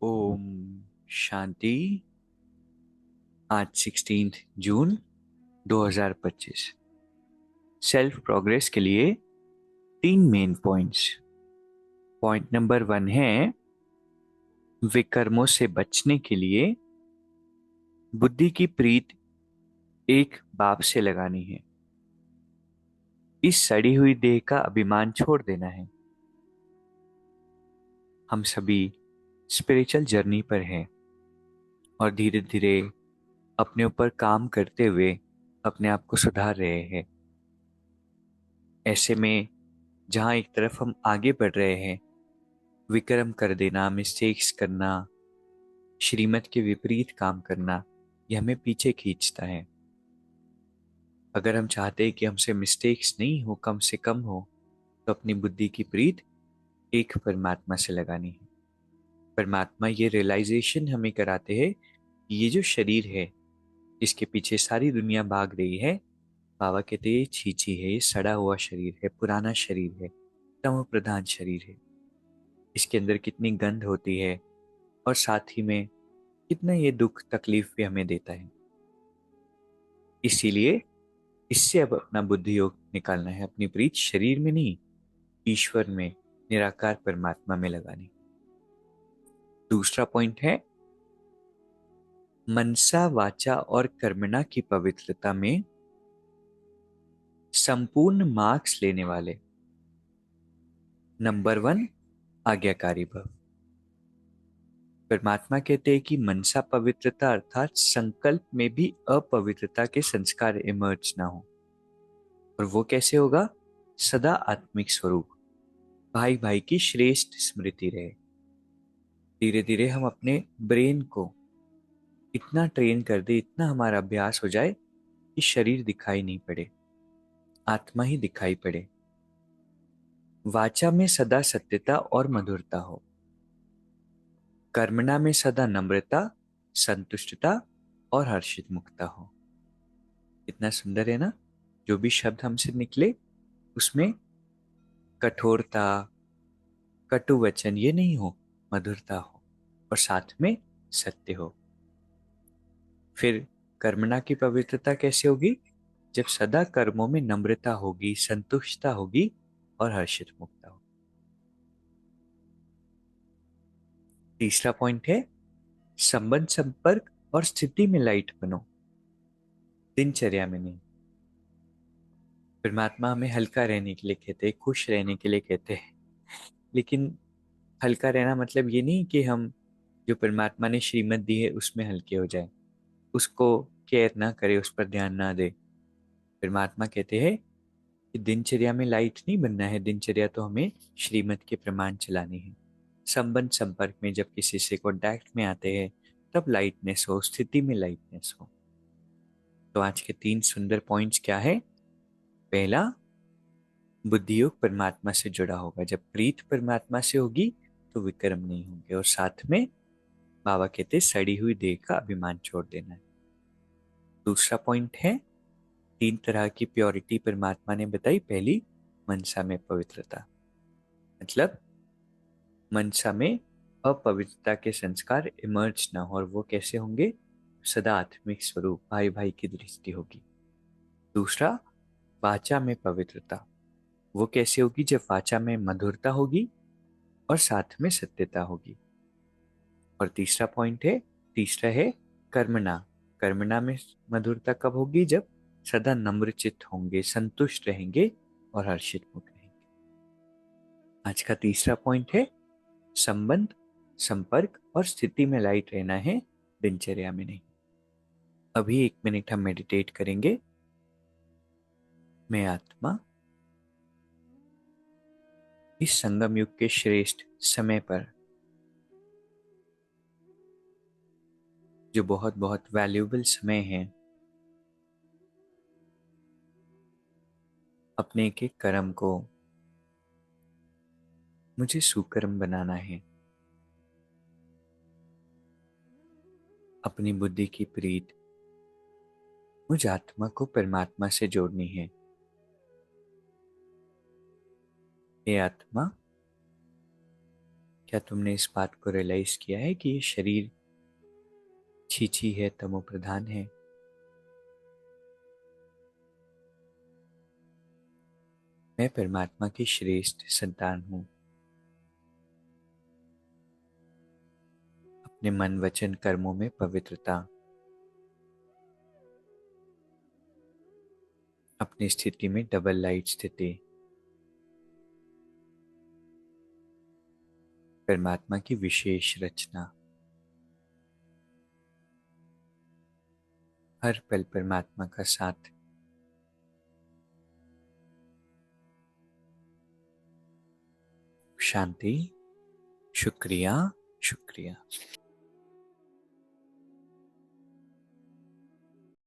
ओम शांति। आज 16 जून 2025। Self progress के लिए 3 मेन पॉइंट्स। पॉइंट नंबर 1 है विकर्मों से बचने के लिए बुद्धि की प्रीत एक बाप से लगानी है। इस सड़ी हुई देह का अभिमान छोड़ देना है। हम सभी स्पिरिचुअल जर्नी पर हैं और धीरे धीरे अपने ऊपर काम करते हुए अपने आप को सुधार रहे हैं। ऐसे में जहां एक तरफ हम आगे बढ़ रहे हैं, विक्रम कर देना, मिस्टेक्स करना, श्रीमत के विपरीत काम करना, ये हमें पीछे खींचता है। अगर हम चाहते हैं कि हमसे मिस्टेक्स नहीं हो, कम से कम हो, तो अपनी बुद्धि की प्रीत एक परमात्मा से लगानी है। परमात्मा ये रियलाइजेशन हमें कराते हैं कि ये जो शरीर है, इसके पीछे सारी दुनिया भाग रही है। बाबा कहते हैं ये छीछी है, ये सड़ा हुआ शरीर है, पुराना शरीर है, तमो प्रधान शरीर है। इसके अंदर कितनी गंध होती है और साथ ही में कितना ये दुख तकलीफ भी हमें देता है। इसीलिए इससे अब अपना बुद्धि योग निकालना है। अपनी प्रीत शरीर में नहीं, ईश्वर में, निराकार परमात्मा में लगानी। दूसरा पॉइंट है मनसा वाचा और कर्मणा की पवित्रता में संपूर्ण मार्क्स लेने वाले। नंबर 1, आज्ञाकारी भव। परमात्मा कहते हैं कि मनसा पवित्रता अर्थात संकल्प में भी अपवित्रता के संस्कार इमर्ज ना हो। और वो कैसे होगा? सदा आत्मिक स्वरूप, भाई भाई की श्रेष्ठ स्मृति रहे। धीरे धीरे हम अपने ब्रेन को इतना ट्रेन कर दे, इतना हमारा अभ्यास हो जाए कि शरीर दिखाई नहीं पड़े, आत्मा ही दिखाई पड़े। वाचा में सदा सत्यता और मधुरता हो। कर्मणा में सदा नम्रता, संतुष्टता और हर्षित मुक्ता हो। इतना सुंदर है ना? जो भी शब्द हमसे निकले उसमें कठोरता, कटु वचन ये नहीं हो, मधुरता हो और साथ में सत्य हो। फिर कर्मणा की पवित्रता कैसे होगी? जब सदा कर्मों में नम्रता होगी, संतुष्टता होगी और हर्षित मुक्ता होगी। तीसरा पॉइंट है संबंध, संपर्क और स्थिति में लाइट बनो, दिनचर्या में नहीं। परमात्मा हमें हल्का रहने के लिए कहते हैं, खुश रहने के लिए कहते हैं। लेकिन हल्का रहना मतलब ये नहीं कि हम जो परमात्मा ने श्रीमत दी है उसमें हल्के हो जाए, उसको केयर ना करे, उस पर ध्यान ना दे। परमात्मा कहते हैं कि दिनचर्या में लाइट नहीं बनना है। दिनचर्या तो हमें श्रीमत के प्रमाण चलानी है। संबंध संपर्क में जब किसी से कॉन्टैक्ट में आते हैं तब लाइटनेस हो, स्थिति में लाइटनेस हो। तो आज के 3 सुंदर पॉइंट्स क्या है? पहला, बुद्धि योग परमात्मा से जुड़ा होगा। जब प्रीत परमात्मा से होगी तो विक्रम नहीं होंगे। और साथ में बाबा कहते सड़ी हुई देह का अभिमान छोड़ देना है। दूसरा पॉइंट है 3 तरह की प्योरिटी परमात्मा ने बताई। पहली, मनसा में पवित्रता, मतलब मनसा में अपवित्रता के संस्कार इमर्ज ना हो। और वो कैसे होंगे? सदा आत्मिक स्वरूप, भाई भाई की दृष्टि होगी। दूसरा, वाचा में पवित्रता, वो कैसे होगी? जब वाचा में मधुरता होगी और साथ में सत्यता होगी। और तीसरा पॉइंट है, तीसरा है कर्मणा। कर्मणा में मधुरता कब होगी? जब सदा नम्रचित्त होंगे, संतुष्ट रहेंगे और हर्षित मुख रहेंगे। आज का तीसरा पॉइंट है संबंध, संपर्क और स्थिति में लाइट रहना है, दिनचर्या में नहीं। अभी 1 मिनट हम मेडिटेट करेंगे। मैं आत्मा इस संगम युग के श्रेष्ठ समय पर, जो बहुत बहुत वैल्यूएबल समय है, अपने के कर्म को मुझे सुकर्म बनाना है। अपनी बुद्धि की प्रीत मुझ आत्मा को परमात्मा से जोड़नी है। हे आत्मा, क्या तुमने इस बात को रियलाइज किया है कि ये शरीर छीछी है, तमो प्रधान है? मैं परमात्मा की श्रेष्ठ संतान हूँ। अपने मन वचन कर्मों में पवित्रता, अपनी स्थिति में डबल लाइट स्थिति, परमात्मा की विशेष रचना, हर पल परमात्मा का साथ, शांति। शुक्रिया, शुक्रिया।